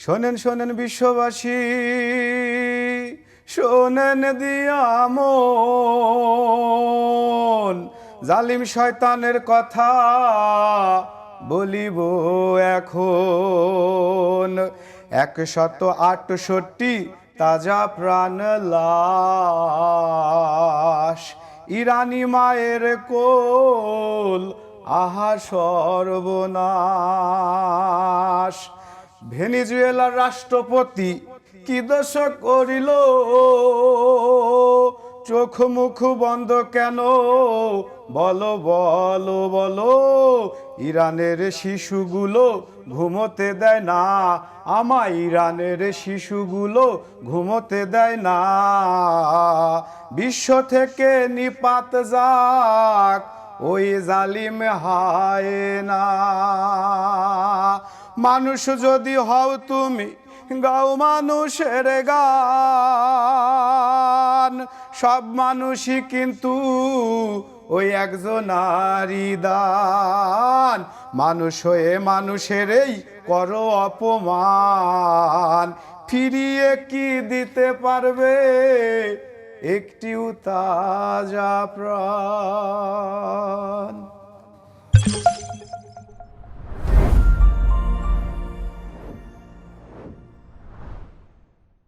শোনেন শোনেন বিশ্ববাসী, শোনেন দিয়া মন, জালিম শয়তানের কথা বলিব এখন। 168 তাজা প্রাণ লাশ, ইরানি মায়ের কোল, আহা সর্বনাশ। ভেনিজুয়েলার রাষ্ট্রপতি কি দোষ করিল, চোখ মুখ বন্ধ কেন? বলো বলো বলো। ইরানের শিশুগুলো ঘুমোতে দেয় না, আমায় ইরানের শিশুগুলো ঘুমোতে দেয় না। বিশ্ব থেকে নিপাত যাক ওই জালিম হায়না। মানুষ যদি হও তুমি, গাও মানুষের গান। সব মানুষই কিন্তু ওই একজনারই দান। মানুষ হয়ে মানুষের এই করো অপমান, ফিরিয়ে কি দিতে পারবে একটিও তাজা প্রাণ?